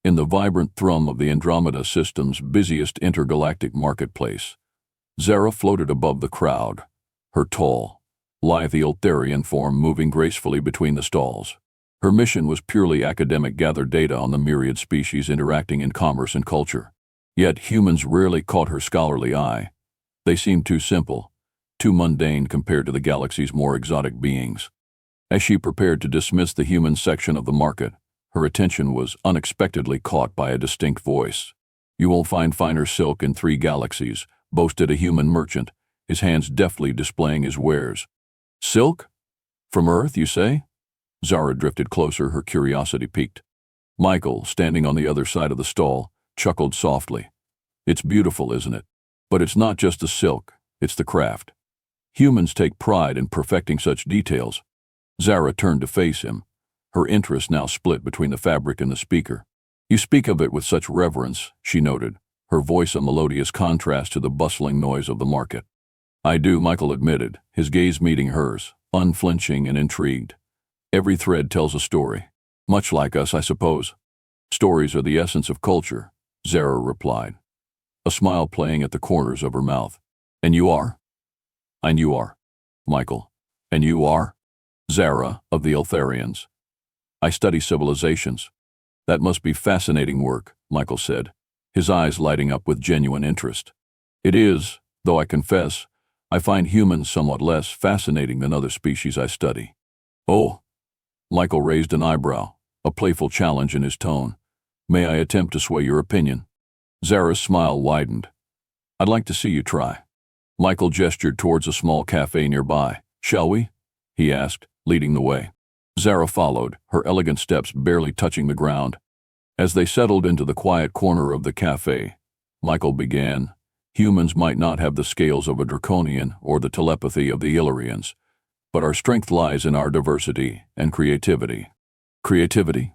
in the vibrant thrum of the Andromeda system's busiest intergalactic marketplace. Zara floated above the crowd, her tall, lithe Eltharian form moving gracefully between the stalls. Her mission was purely academic: gather data on the myriad species interacting in commerce and culture. Yet humans rarely caught her scholarly eye. They seemed too simple, too mundane compared to the galaxy's more exotic beings. As she prepared to dismiss the human section of the market, her attention was unexpectedly caught by a distinct voice. "You will find finer silk in 3 galaxies," boasted a human merchant, his hands deftly displaying his wares. "Silk? From Earth, you say?" Zara drifted closer, her curiosity piqued. Michael, standing on the other side of the stall, chuckled softly. "It's beautiful, isn't it? But it's not just the silk, it's the craft. Humans take pride in perfecting such details." Zara turned to face him, her interest now split between the fabric and the speaker. "You speak of it with such reverence," she noted, her voice a melodious contrast to the bustling noise of the market. "I do," Michael admitted, his gaze meeting hers, unflinching and intrigued. "Every thread tells a story. Much like us, I suppose." "Stories are the essence of culture," Zara replied, a smile playing at the corners of her mouth. "And you are?" "And you are." "Michael. And you are?" "Zara, of the Eltharians. I study civilizations." "That must be fascinating work," Michael said, his eyes lighting up with genuine interest. "It is, though I confess, I find humans somewhat less fascinating than other species I study." "Oh." Michael raised an eyebrow, a playful challenge in his tone. "May I attempt to sway your opinion?" Zara's smile widened. "I'd like to see you try." Michael gestured towards a small cafe nearby. "Shall we?" he asked, leading the way. Zara followed, her elegant steps barely touching the ground. As they settled into the quiet corner of the cafe, Michael began, "Humans might not have the scales of a draconian or the telepathy of the Illyrians, but our strength lies in our diversity and creativity." "Creativity?"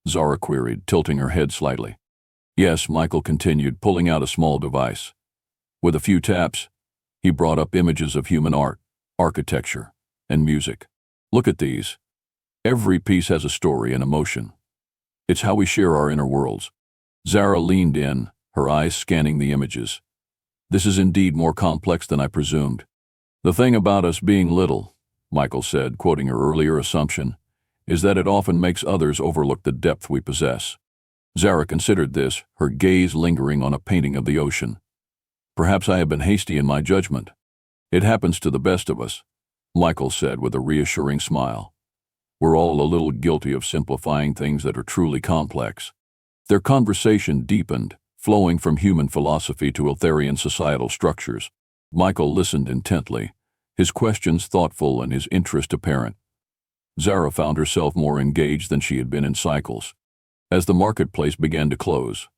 Zara queried, tilting her head slightly. "Yes," Michael continued, pulling out a small device. With a few taps, he brought up images of human art, architecture, and music. "Look at these. Every piece has a story and emotion. It's how we share our inner worlds." Zara leaned in, her eyes scanning the images. "This is indeed more complex than I presumed." "The thing about us being little," Michael said, quoting her earlier assumption, "is that it often makes others overlook the depth we possess." Zara considered this, her gaze lingering on a painting of the ocean. "Perhaps I have been hasty in my judgment." "It happens to the best of us," Michael said with a reassuring smile. "We're all a little guilty of simplifying things that are truly complex." Their conversation deepened, flowing from human philosophy to Eltharian societal structures. Michael listened intently, his questions thoughtful and his interest apparent. Zara found herself more engaged than she had been in cycles. As the marketplace began to close,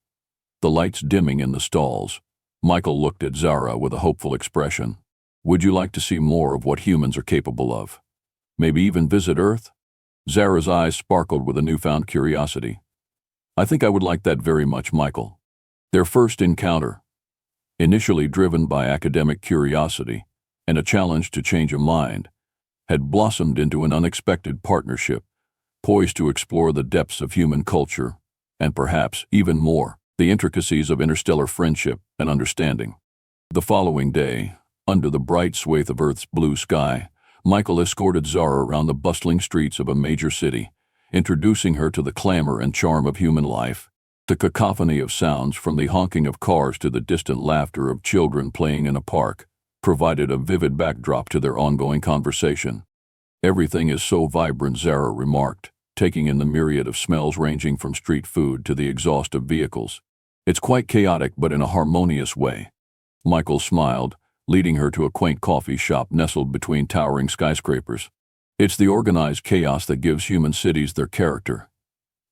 the lights dimming in the stalls, Michael looked at Zara with a hopeful expression. "Would you like to see more of what humans are capable of? Maybe even visit Earth?" Zara's eyes sparkled with a newfound curiosity. "I think I would like that very much, Michael." Their first encounter, initially driven by academic curiosity and a challenge to change a mind, had blossomed into an unexpected partnership, poised to explore the depths of human culture, and perhaps, even more, the intricacies of interstellar friendship and understanding. The following day, under the bright swathe of Earth's blue sky, Michael escorted Zara around the bustling streets of a major city, introducing her to the clamor and charm of human life. The cacophony of sounds, from the honking of cars to the distant laughter of children playing in a park, provided a vivid backdrop to their ongoing conversation. "Everything is so vibrant," Zara remarked, taking in the myriad of smells ranging from street food to the exhaust of vehicles. "It's quite chaotic, but in a harmonious way." Michael smiled, leading her to a quaint coffee shop nestled between towering skyscrapers. "It's the organized chaos that gives human cities their character.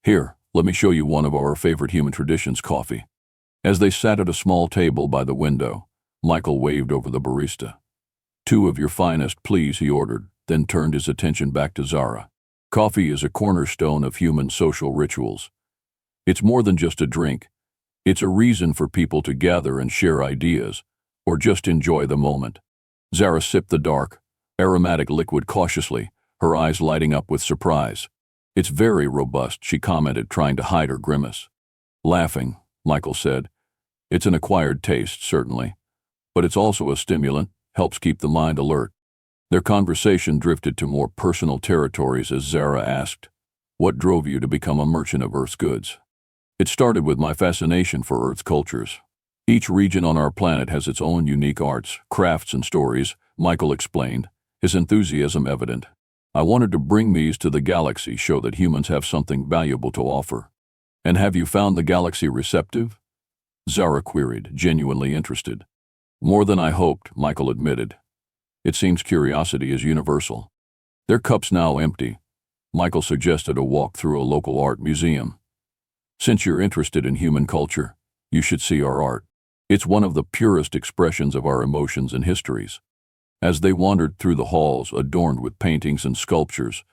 Here, let me show you one of our favorite human traditions, coffee." As they sat at a small table by the window, Michael waved over the barista. "2 of your finest, please," he ordered, then turned his attention back to Zara. "Coffee is a cornerstone of human social rituals. It's more than just a drink. It's a reason for people to gather and share ideas, or just enjoy the moment." Zara sipped the dark, aromatic liquid cautiously, her eyes lighting up with surprise. "It's very robust," she commented, trying to hide her grimace. Laughing, Michael said. It's an acquired taste, certainly. But it's also a stimulant, helps keep the mind alert. Their conversation drifted to more personal territories as Zara asked, "What drove you to become a merchant of Earth's goods?" "It started with my fascination for Earth's cultures. Each region on our planet has its own unique arts, crafts, and stories," Michael explained, his enthusiasm evident. "I wanted to bring these to the galaxy, show that humans have something valuable to offer." "And have you found the galaxy receptive?" Zara queried, genuinely interested. "More than I hoped," Michael admitted. "It seems curiosity is universal." Their cups now empty, Michael suggested a walk through a local art museum. "Since you're interested in human culture, you should see our art. It's one of the purest expressions of our emotions and histories." As they wandered through the halls adorned with paintings and sculptures,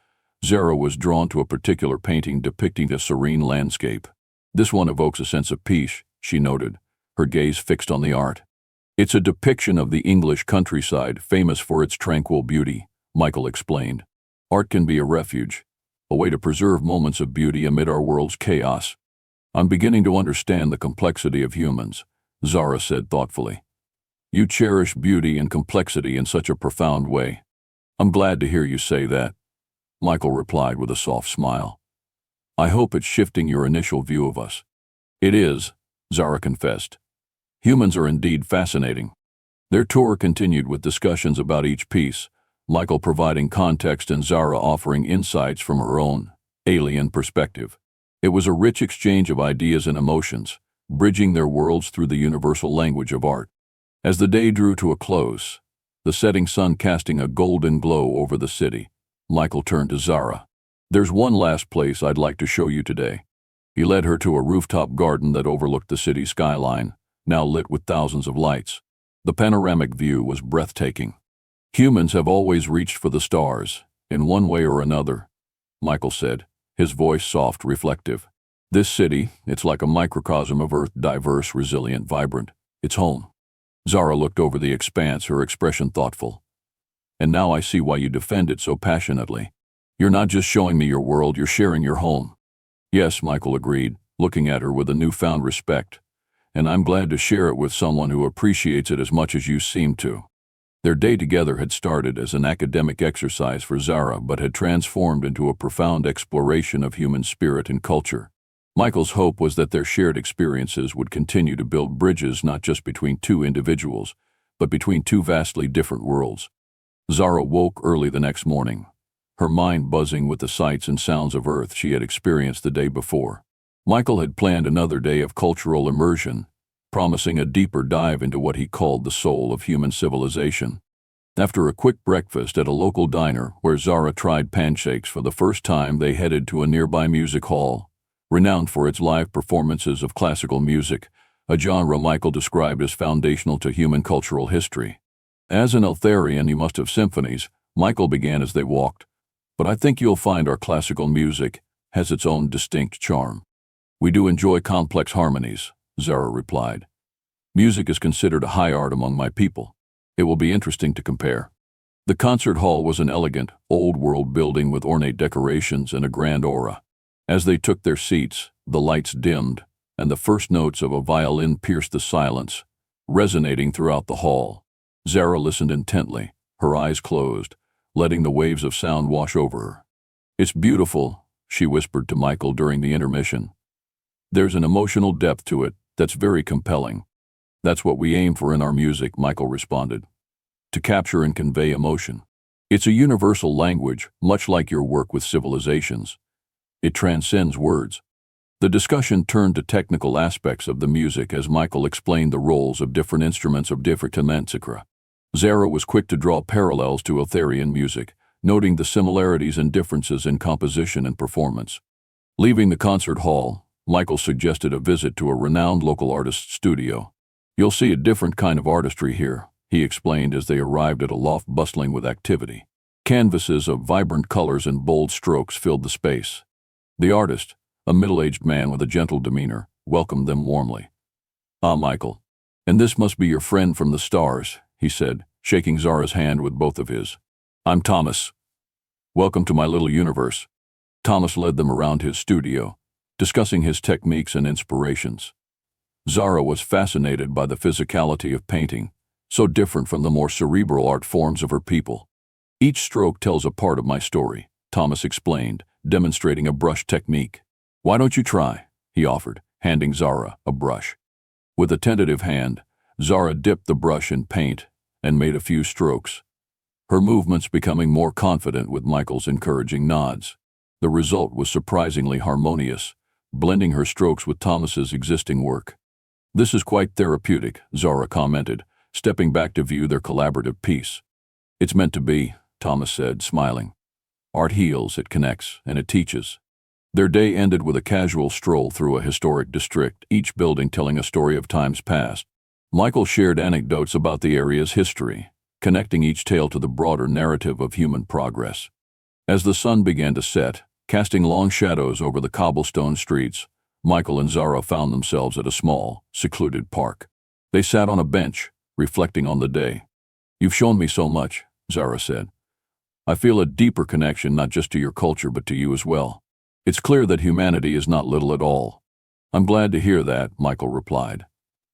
Zara was drawn to a particular painting depicting a serene landscape. "This one evokes a sense of peace," she noted, her gaze fixed on the art. "It's a depiction of the English countryside, famous for its tranquil beauty," Michael explained. "Art can be a refuge, a way to preserve moments of beauty amid our world's chaos." "I'm beginning to understand the complexity of humans," Zara said thoughtfully. "You cherish beauty and complexity in such a profound way." "I'm glad to hear you say that," Michael replied with a soft smile. "I hope it's shifting your initial view of us." "It is," Zara confessed. "Humans are indeed fascinating." Their tour continued with discussions about each piece, Michael providing context and Zara offering insights from her own alien perspective. It was a rich exchange of ideas and emotions, bridging their worlds through the universal language of art. As the day drew to a close, the setting sun casting a golden glow over the city, Michael turned to Zara. "There's one last place I'd like to show you today." He led her to a rooftop garden that overlooked the city skyline, now lit with thousands of lights. The panoramic view was breathtaking. "Humans have always reached for the stars, in one way or another," Michael said, his voice soft, reflective. "This city, it's like a microcosm of Earth, diverse, resilient, vibrant. It's home." Zara looked over the expanse, her expression thoughtful. "And now I see why you defend it so passionately. You're not just showing me your world, you're sharing your home." "Yes," Michael agreed, looking at her with a newfound respect. "And I'm glad to share it with someone who appreciates it as much as you seem to." Their day together had started as an academic exercise for Zara, but had transformed into a profound exploration of human spirit and culture. Michael's hope was that their shared experiences would continue to build bridges not just between two individuals, but between two vastly different worlds. Zara woke early the next morning, her mind buzzing with the sights and sounds of Earth she had experienced the day before. Michael had planned another day of cultural immersion, promising a deeper dive into what he called the soul of human civilization. After a quick breakfast at a local diner where Zara tried pancakes for the first time, they headed to a nearby music hall, renowned for its live performances of classical music, a genre Michael described as foundational to human cultural history. "As an Eltharian, you must have symphonies," Michael began as they walked, "but I think you'll find our classical music has its own distinct charm." "We do enjoy complex harmonies," Zara replied. "Music is considered a high art among my people. It will be interesting to compare." The concert hall was an elegant, old-world building with ornate decorations and a grand aura. As they took their seats, the lights dimmed, and the first notes of a violin pierced the silence, resonating throughout the hall. Zara listened intently, her eyes closed, letting the waves of sound wash over her. "It's beautiful," she whispered to Michael during the intermission. "There's an emotional depth to it that's very compelling." "That's what we aim for in our music," Michael responded. "To capture and convey emotion. It's a universal language, much like your work with civilizations. It transcends words." The discussion turned to technical aspects of the music as Michael explained the roles of different instruments of different tematics. Zara was quick to draw parallels to Eltharian music, noting the similarities and differences in composition and performance. Leaving the concert hall, Michael suggested a visit to a renowned local artist's studio. "You'll see a different kind of artistry here," he explained as they arrived at a loft bustling with activity. Canvases of vibrant colors and bold strokes filled the space. The artist, a middle-aged man with a gentle demeanor, welcomed them warmly. "Ah, Michael, and this must be your friend from the stars," he said, shaking Zara's hand with both of his. "I'm Thomas. Welcome to my little universe." Thomas led them around his studio, discussing his techniques and inspirations. Zara was fascinated by the physicality of painting, so different from the more cerebral art forms of her people. Each stroke tells a part of my story, Thomas explained, demonstrating a brush technique. Why don't you try? He offered, handing Zara a brush. With a tentative hand, Zara dipped the brush in paint and made a few strokes, her movements becoming more confident with Michael's encouraging nods. The result was surprisingly harmonious, blending her strokes with Thomas's existing work. This is quite therapeutic, Zara commented, stepping back to view their collaborative piece. It's meant to be, Thomas said, smiling. Art heals, it connects, and it teaches. Their day ended with a casual stroll through a historic district, each building telling a story of times past. Michael shared anecdotes about the area's history, connecting each tale to the broader narrative of human progress. As the sun began to set, casting long shadows over the cobblestone streets, Michael and Zara found themselves at a small, secluded park. They sat on a bench, reflecting on the day. You've shown me so much, Zara said. I feel a deeper connection not just to your culture but to you as well. It's clear that humanity is not little at all. I'm glad to hear that, Michael replied.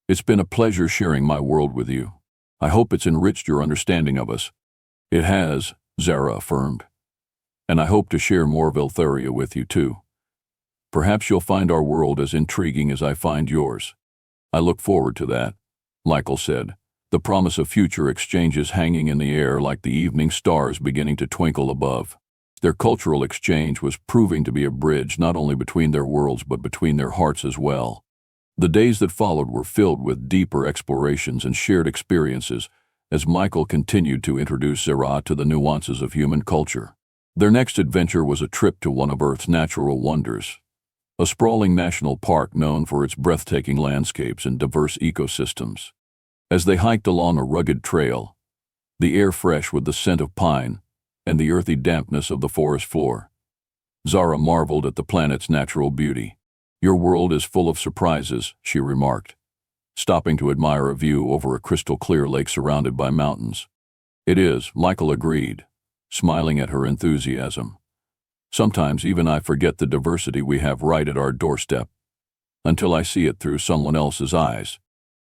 It's been a pleasure sharing my world with you. I hope it's enriched your understanding of us. It has, Zara affirmed. And I hope to share more of Eltheria with you too. Perhaps you'll find our world as intriguing as I find yours. I look forward to that, Michael said, the promise of future exchanges hanging in the air like the evening stars beginning to twinkle above. Their cultural exchange was proving to be a bridge not only between their worlds but between their hearts as well. The days that followed were filled with deeper explorations and shared experiences as Michael continued to introduce Zara to the nuances of human culture. Their next adventure was a trip to one of Earth's natural wonders, a sprawling national park known for its breathtaking landscapes and diverse ecosystems. As they hiked along a rugged trail, the air fresh with the scent of pine and the earthy dampness of the forest floor, Zara marveled at the planet's natural beauty. Your world is full of surprises, she remarked, stopping to admire a view over a crystal-clear lake surrounded by mountains. It is, Michael agreed, smiling at her enthusiasm. Sometimes even I forget the diversity we have right at our doorstep, until I see it through someone else's eyes.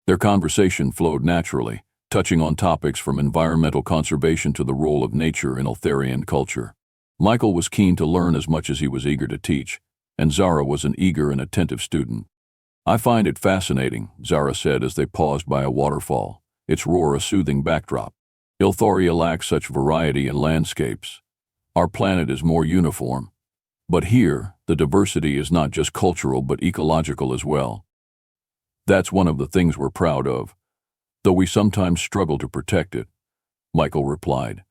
Their conversation flowed naturally, touching on topics from environmental conservation to the role of nature in Eltharian culture. Michael was keen to learn as much as he was eager to teach, and Zara was an eager and attentive student. I find it fascinating, Zara said as they paused by a waterfall, its roar a soothing backdrop. Eltharia lacks such variety in landscapes. Our planet is more uniform. But here, the diversity is not just cultural but ecological as well. That's one of the things we're proud of, though we sometimes struggle to protect it, Michael replied,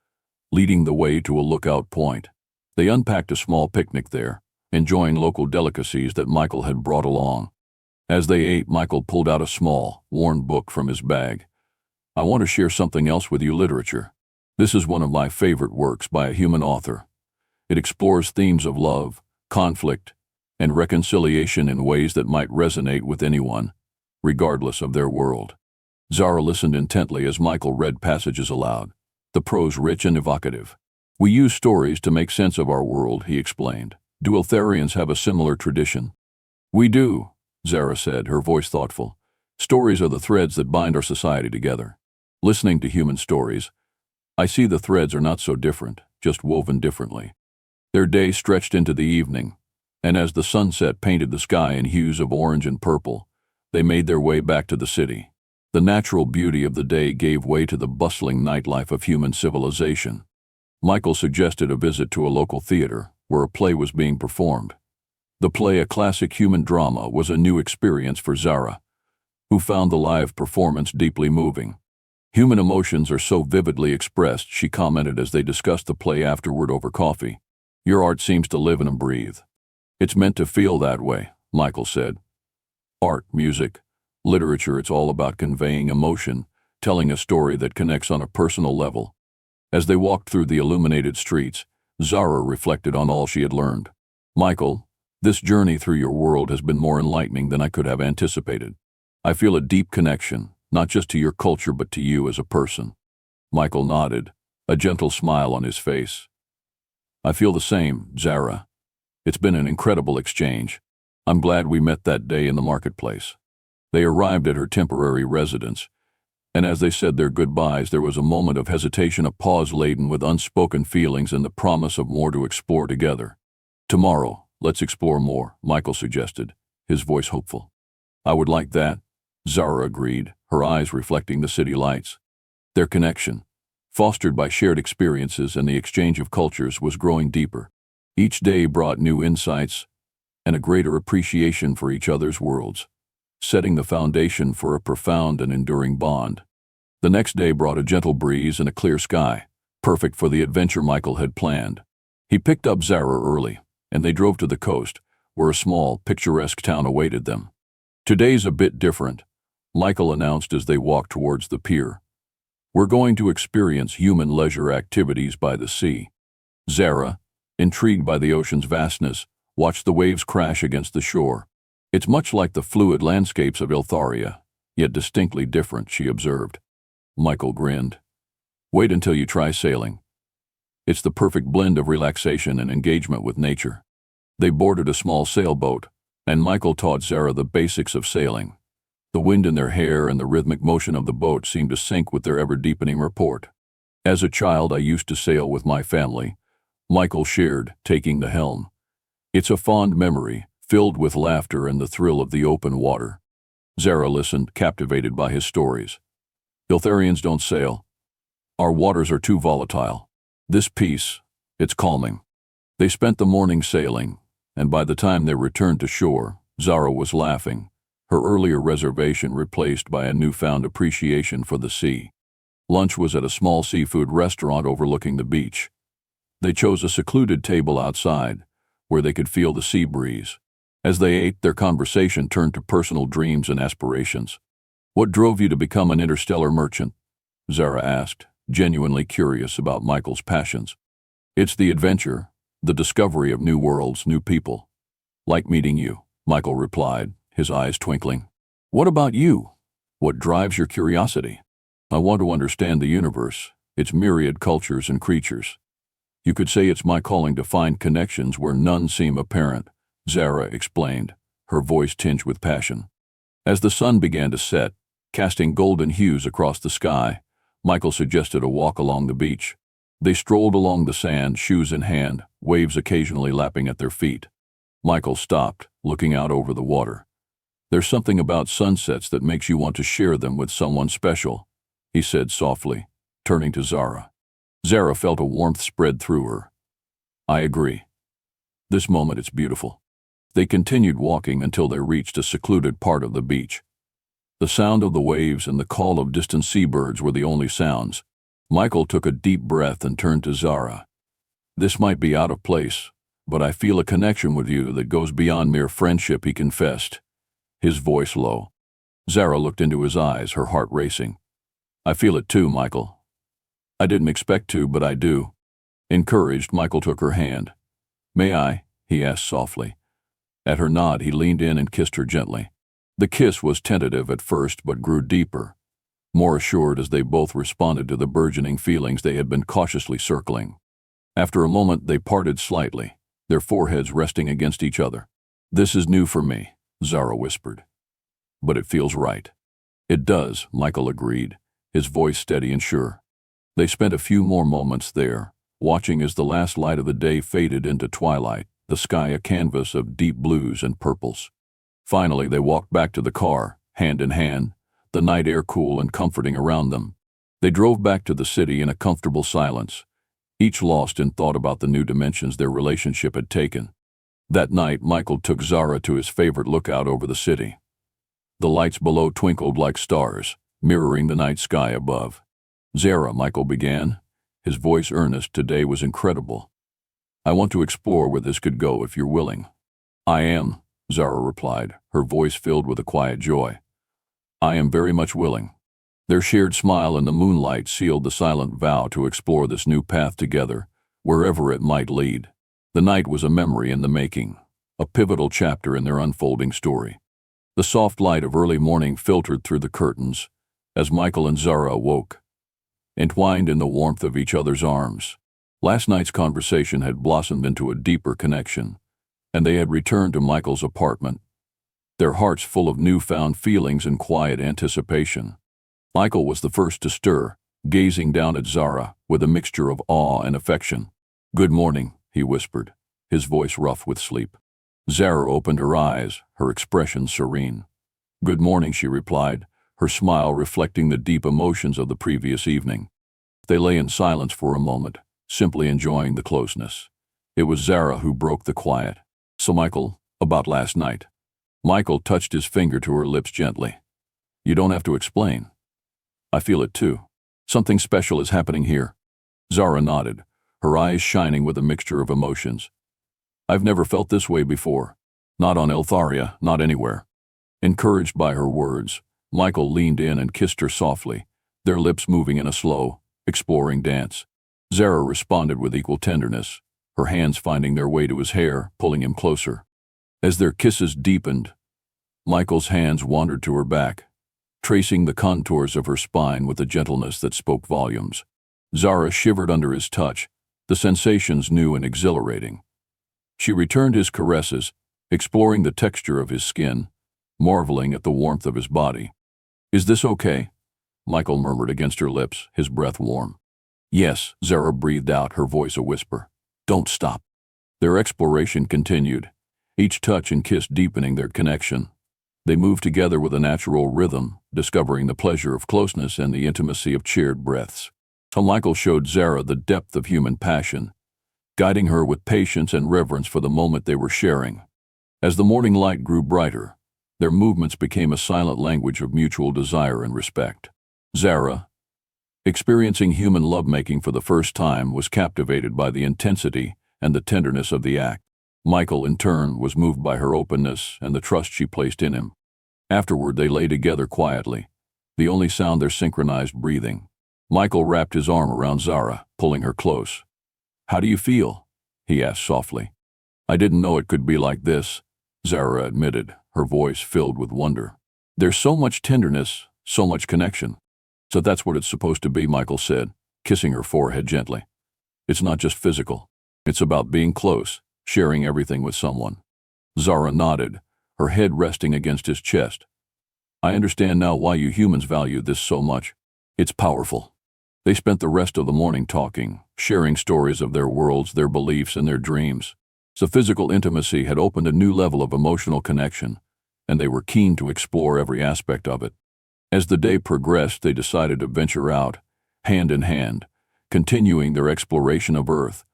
leading the way to a lookout point. They unpacked a small picnic there, enjoying local delicacies that Michael had brought along. As they ate, Michael pulled out a small, worn book from his bag. I want to share something else with you, literature. This is one of my favorite works by a human author. It explores themes of love, conflict, and reconciliation in ways that might resonate with anyone, regardless of their world. Zara listened intently as Michael read passages aloud, the prose rich and evocative. We use stories to make sense of our world, he explained. Do Eltharians have a similar tradition? We do, Zara said, her voice thoughtful. Stories are the threads that bind our society together. Listening to human stories, I see the threads are not so different, just woven differently. Their day stretched into the evening, and as the sunset painted the sky in hues of orange and purple, they made their way back to the city. The natural beauty of the day gave way to the bustling nightlife of human civilization. Michael suggested a visit to a local theater, where a play was being performed. The play, a classic human drama, was a new experience for Zara, who found the live performance deeply moving. Human emotions are so vividly expressed, she commented as they discussed the play afterward over coffee. Your art seems to live and breathe. It's meant to feel that way, Michael said. Art, music, literature, it's all about conveying emotion, telling a story that connects on a personal level. As they walked through the illuminated streets, Zara reflected on all she had learned. Michael, this journey through your world has been more enlightening than I could have anticipated. I feel a deep connection, not just to your culture but to you as a person. Michael nodded, a gentle smile on his face. I feel the same, Zara. It's been an incredible exchange. I'm glad we met that day in the marketplace. They arrived at her temporary residence, and as they said their goodbyes, there was a moment of hesitation, a pause laden with unspoken feelings and the promise of more to explore together. Tomorrow, let's explore more, Michael suggested, his voice hopeful. I would like that, Zara agreed, her eyes reflecting the city lights. Their connection, fostered by shared experiences and the exchange of cultures, was growing deeper. Each day brought new insights and a greater appreciation for each other's worlds, setting the foundation for a profound and enduring bond. The next day brought a gentle breeze and a clear sky, perfect for the adventure Michael had planned. He picked up Zara early, and they drove to the coast, where a small, picturesque town awaited them. Today's a bit different, Michael announced as they walked towards the pier. We're going to experience human leisure activities by the sea. Zara, intrigued by the ocean's vastness, watched the waves crash against the shore. It's much like the fluid landscapes of Iltharia, yet distinctly different, she observed. Michael grinned. Wait until you try sailing. It's the perfect blend of relaxation and engagement with nature. They boarded a small sailboat, and Michael taught Zara the basics of sailing. The wind in their hair and the rhythmic motion of the boat seemed to sync with their ever-deepening rapport. As a child, I used to sail with my family, Michael shared, taking the helm. It's a fond memory, filled with laughter and the thrill of the open water. Zara listened, captivated by his stories. Iltharians don't sail. Our waters are too volatile. This peace, it's calming. They spent the morning sailing, and by the time they returned to shore, Zara was laughing, her earlier reservation replaced by a newfound appreciation for the sea. Lunch was at a small seafood restaurant overlooking the beach. They chose a secluded table outside, where they could feel the sea breeze. As they ate, their conversation turned to personal dreams and aspirations. What drove you to become an interstellar merchant? Zara asked, genuinely curious about Michael's passions. It's the adventure, the discovery of new worlds, new people. Like meeting you, Michael replied, his eyes twinkling. What about you? What drives your curiosity? I want to understand the universe, its myriad cultures and creatures. You could say it's my calling to find connections where none seem apparent, Zara explained, her voice tinged with passion. As the sun began to set, casting golden hues across the sky, Michael suggested a walk along the beach. They strolled along the sand, shoes in hand, waves occasionally lapping at their feet. Michael stopped, looking out over the water. There's something about sunsets that makes you want to share them with someone special, he said softly, turning to Zara. Zara felt a warmth spread through her. I agree. This moment it's beautiful. They continued walking until they reached a secluded part of the beach. The sound of the waves and the call of distant seabirds were the only sounds. Michael took a deep breath and turned to Zara. This might be out of place, but I feel a connection with you that goes beyond mere friendship, he confessed, his voice low. Zara looked into his eyes, her heart racing. I feel it too, Michael. I didn't expect to, but I do. Encouraged, Michael took her hand. May I? He asked softly. At her nod, he leaned in and kissed her gently. The kiss was tentative at first, but grew deeper, more assured as they both responded to the burgeoning feelings they had been cautiously circling. After a moment, they parted slightly, their foreheads resting against each other. This is new for me, Zara whispered. But it feels right. It does, Michael agreed, his voice steady and sure. They spent a few more moments there, watching as the last light of the day faded into twilight, the sky a canvas of deep blues and purples. Finally, they walked back to the car, hand in hand, the night air cool and comforting around them. They drove back to the city in a comfortable silence, each lost in thought about the new dimensions their relationship had taken. That night, Michael took Zara to his favorite lookout over the city. The lights below twinkled like stars, mirroring the night sky above. Zara, Michael began, his voice earnest. Today was incredible. I want to explore where this could go if you're willing. I am, Zara replied, her voice filled with a quiet joy. I am very much willing. Their shared smile in the moonlight sealed the silent vow to explore this new path together, wherever it might lead. The night was a memory in the making, a pivotal chapter in their unfolding story. The soft light of early morning filtered through the curtains as Michael and Zara awoke, entwined in the warmth of each other's arms. Last night's conversation had blossomed into a deeper connection, and they had returned to Michael's apartment, their hearts full of newfound feelings and quiet anticipation. Michael was the first to stir, gazing down at Zara with a mixture of awe and affection. "Good morning," he whispered, his voice rough with sleep. Zara opened her eyes, her expression serene. "Good morning," she replied, her smile reflecting the deep emotions of the previous evening. They lay in silence for a moment, simply enjoying the closeness. It was Zara who broke the quiet. "So Michael, about last night." Michael touched his finger to her lips gently. "You don't have to explain. I feel it too. Something special is happening here." Zara nodded, her eyes shining with a mixture of emotions. "I've never felt this way before. Not on Eltharia, not anywhere." Encouraged by her words, Michael leaned in and kissed her softly, their lips moving in a slow, exploring dance. Zara responded with equal tenderness, her hands finding their way to his hair, pulling him closer. As their kisses deepened, Michael's hands wandered to her back, tracing the contours of her spine with a gentleness that spoke volumes. Zara shivered under his touch, the sensations new and exhilarating. She returned his caresses, exploring the texture of his skin, marveling at the warmth of his body. "Is this okay?" Michael murmured against her lips, his breath warm. "Yes," Zara breathed out, her voice a whisper. "Don't stop." Their exploration continued, each touch and kiss deepening their connection. They moved together with a natural rhythm, discovering the pleasure of closeness and the intimacy of shared breaths. So Michael showed Zara the depth of human passion, guiding her with patience and reverence for the moment they were sharing. As the morning light grew brighter, their movements became a silent language of mutual desire and respect. Zara, experiencing human lovemaking for the first time, was captivated by the intensity and the tenderness of the act. Michael, in turn, was moved by her openness and the trust she placed in him. Afterward, they lay together quietly, the only sound their synchronized breathing. Michael wrapped his arm around Zara, pulling her close. "How do you feel?" he asked softly. "I didn't know it could be like this," Zara admitted, her voice filled with wonder. "There's so much tenderness, so much connection." "So that's what it's supposed to be," Michael said, kissing her forehead gently. "It's not just physical. It's about being close, sharing everything with someone." Zara nodded, her head resting against his chest. "I understand now why you humans value this so much. It's powerful." They spent the rest of the morning talking, sharing stories of their worlds, their beliefs, and their dreams. The physical intimacy had opened a new level of emotional connection, and they were keen to explore every aspect of it. As the day progressed, they decided to venture out, hand in hand, continuing their exploration of Earth,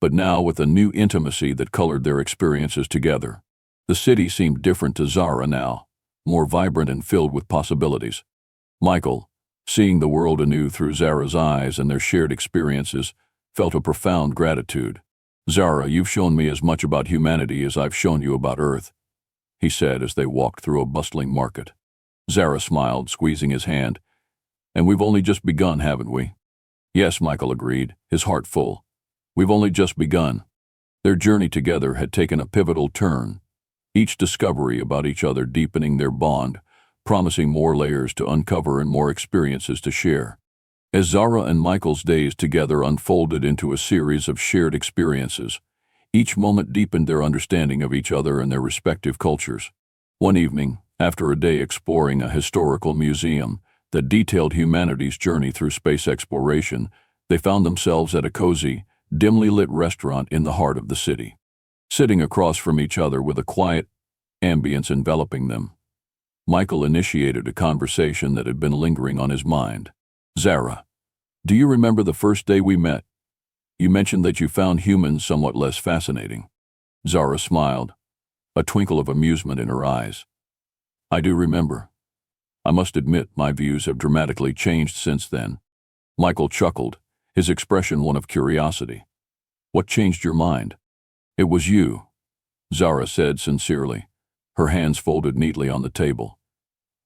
but now with a new intimacy that colored their experiences together. The city seemed different to Zara now, more vibrant and filled with possibilities. Michael, seeing the world anew through Zara's eyes and their shared experiences, felt a profound gratitude. "Zara, you've shown me as much about humanity as I've shown you about Earth," he said as they walked through a bustling market. Zara smiled, squeezing his hand. "And we've only just begun, haven't we?" "Yes," Michael agreed, his heart full. "We've only just begun." Their journey together had taken a pivotal turn, each discovery about each other deepening their bond, promising more layers to uncover and more experiences to share. As Zara and Michael's days together unfolded into a series of shared experiences, each moment deepened their understanding of each other and their respective cultures. One evening, after a day exploring a historical museum that detailed humanity's journey through space exploration, they found themselves at a cozy, dimly lit restaurant in the heart of the city. Sitting across from each other with a quiet ambience enveloping them, Michael initiated a conversation that had been lingering on his mind. "Zara, do you remember the first day we met? You mentioned that you found humans somewhat less fascinating." Zara smiled, a twinkle of amusement in her eyes. "I do remember. I must admit my views have dramatically changed since then." Michael chuckled, his expression one of curiosity. "What changed your mind?" "It was you," Zara said sincerely, her hands folded neatly on the table.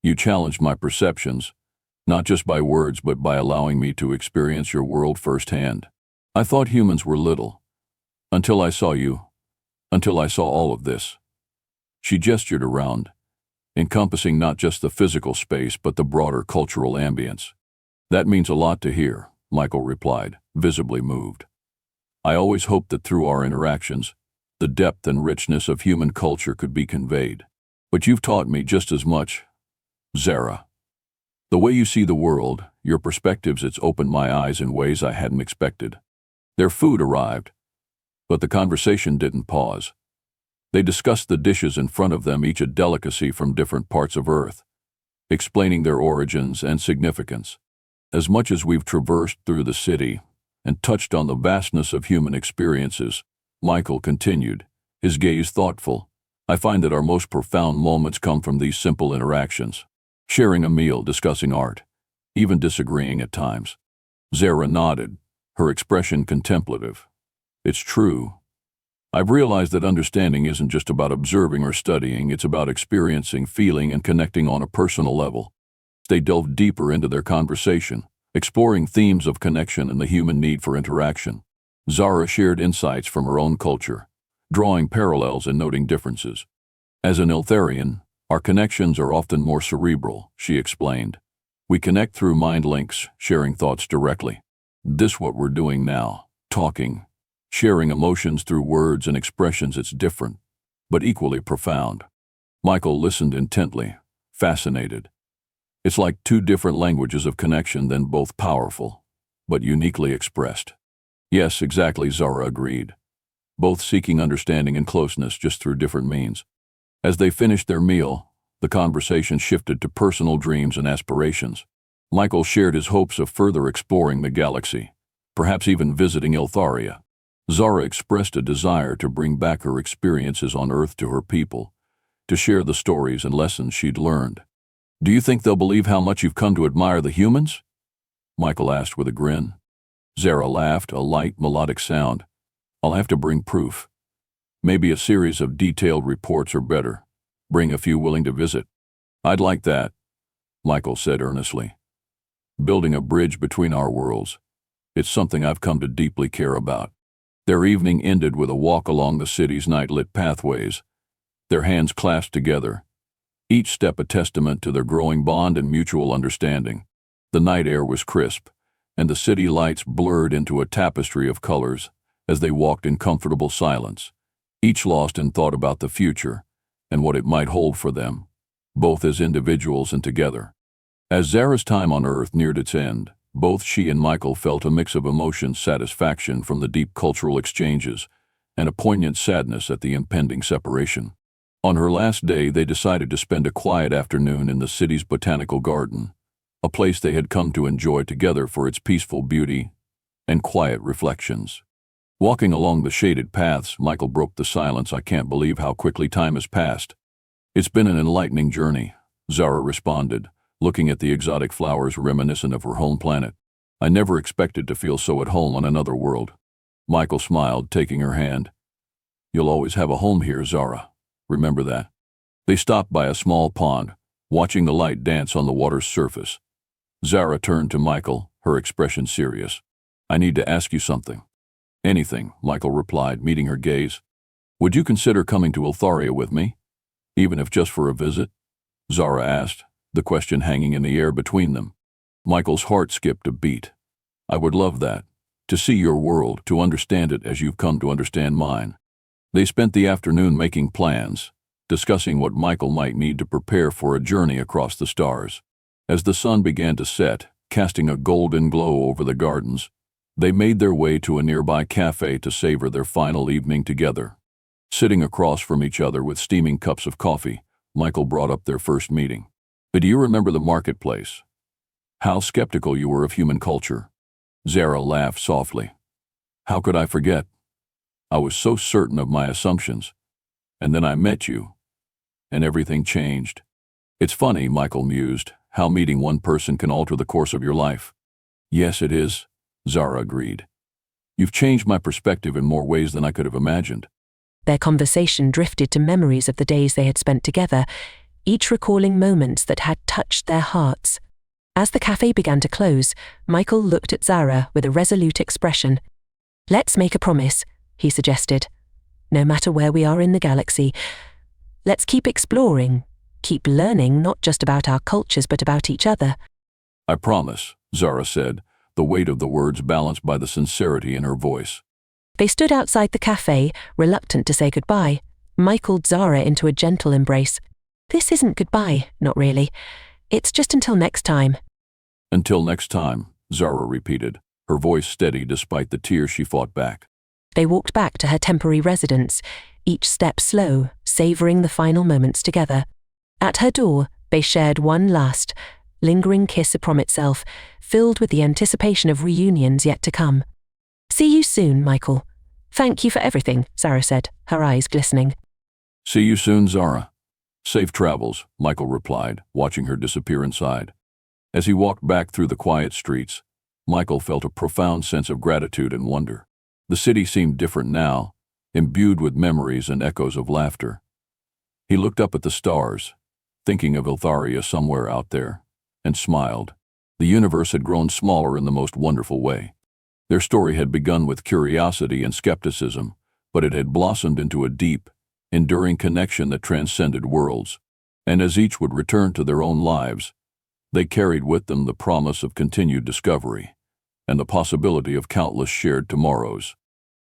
"You challenged my perceptions, not just by words but by allowing me to experience your world firsthand. I thought humans were little, until I saw you, until I saw all of this." She gestured around, encompassing not just the physical space but the broader cultural ambience. "That means a lot to hear," Michael replied, visibly moved. "I always hoped that through our interactions, the depth and richness of human culture could be conveyed. But you've taught me just as much, Zara. The way you see the world, your perspectives, it's opened my eyes in ways I hadn't expected. Their food arrived, but the conversation didn't pause. They discussed the dishes in front of them, each a delicacy from different parts of Earth, explaining their origins and significance. As much as we've traversed through the city and touched on the vastness of human experiences, Michael continued, his gaze thoughtful, I find that our most profound moments come from these simple interactions. Sharing a meal, discussing art, even disagreeing at times. Zara nodded, her expression contemplative. It's true. I've realized that understanding isn't just about observing or studying, it's about experiencing, feeling, and connecting on a personal level. They delved deeper into their conversation, exploring themes of connection and the human need for interaction. Zara shared insights from her own culture, drawing parallels and noting differences. As an Eltharian, our connections are often more cerebral, she explained. We connect through mind links, sharing thoughts directly. This what we're doing now, talking, sharing emotions through words and expressions. It's different, but equally profound. Michael listened intently, fascinated. It's like two different languages of connection, then both powerful, but uniquely expressed. Yes, exactly, Zara agreed. Both seeking understanding and closeness, just through different means. As they finished their meal, the conversation shifted to personal dreams and aspirations. Michael shared his hopes of further exploring the galaxy, perhaps even visiting Eltharia. Zara expressed a desire to bring back her experiences on Earth to her people, to share the stories and lessons she'd learned. Do you think they'll believe how much you've come to admire the humans? Michael asked with a grin. Zara laughed, a light, melodic sound. I'll have to bring proof. Maybe a series of detailed reports are better. Bring a few willing to visit. I'd like that, Michael said earnestly. Building a bridge between our worlds. It's something I've come to deeply care about. Their evening ended with a walk along the city's night-lit pathways, their hands clasped together, each step a testament to their growing bond and mutual understanding. The night air was crisp, and the city lights blurred into a tapestry of colors as they walked in comfortable silence, each lost in thought about the future and what it might hold for them, both as individuals and together. As Zara's time on Earth neared its end, both she and Michael felt a mix of emotions, satisfaction from the deep cultural exchanges, and a poignant sadness at the impending separation. On her last day, they decided to spend a quiet afternoon in the city's botanical garden, a place they had come to enjoy together for its peaceful beauty and quiet reflections. Walking along the shaded paths, Michael broke the silence. I can't believe how quickly time has passed. It's been an enlightening journey, Zara responded, looking at the exotic flowers reminiscent of her home planet. I never expected to feel so at home on another world. Michael smiled, taking her hand. You'll always have a home here, Zara. Remember that. They stopped by a small pond, watching the light dance on the water's surface. Zara turned to Michael, her expression serious. I need to ask you something. Anything, Michael replied, meeting her gaze. Would you consider coming to Eltharia with me, even if just for a visit? Zara asked, the question hanging in the air between them. Michael's heart skipped a beat. I would love that, to see your world, to understand it as you've come to understand mine. They spent the afternoon making plans, discussing what Michael might need to prepare for a journey across the stars. As the sun began to set, casting a golden glow over the gardens, they made their way to a nearby cafe to savor their final evening together. Sitting across from each other with steaming cups of coffee, Michael brought up their first meeting. But do you remember the marketplace? How skeptical you were of human culture. Zara laughed softly. How could I forget? I was so certain of my assumptions. And then I met you, and everything changed. It's funny, Michael mused, how meeting one person can alter the course of your life. Yes, it is, Zara agreed. You've changed my perspective in more ways than I could have imagined. Their conversation drifted to memories of the days they had spent together, each recalling moments that had touched their hearts. As the cafe began to close, Michael looked at Zara with a resolute expression. Let's make a promise, he suggested. No matter where we are in the galaxy, let's keep exploring, keep learning not just about our cultures but about each other. I promise, Zara said, the weight of the words balanced by the sincerity in her voice. They stood outside the cafe, reluctant to say goodbye. Mike called Zara into a gentle embrace. This isn't goodbye, not really. It's just until next time. Until next time, Zara repeated, her voice steady despite the tears she fought back. They walked back to her temporary residence, each step slow, savoring the final moments together. At her door, they shared one last, lingering kiss upon itself, filled with the anticipation of reunions yet to come. See you soon, Michael. Thank you for everything, Zara said, her eyes glistening. See you soon, Zara. Safe travels, Michael replied, watching her disappear inside. As he walked back through the quiet streets, Michael felt a profound sense of gratitude and wonder. The city seemed different now, imbued with memories and echoes of laughter. He looked up at the stars, thinking of Iltharia somewhere out there, and smiled. The universe had grown smaller in the most wonderful way. Their story had begun with curiosity and skepticism, but it had blossomed into a deep, enduring connection that transcended worlds. And as each would return to their own lives, they carried with them the promise of continued discovery and the possibility of countless shared tomorrows.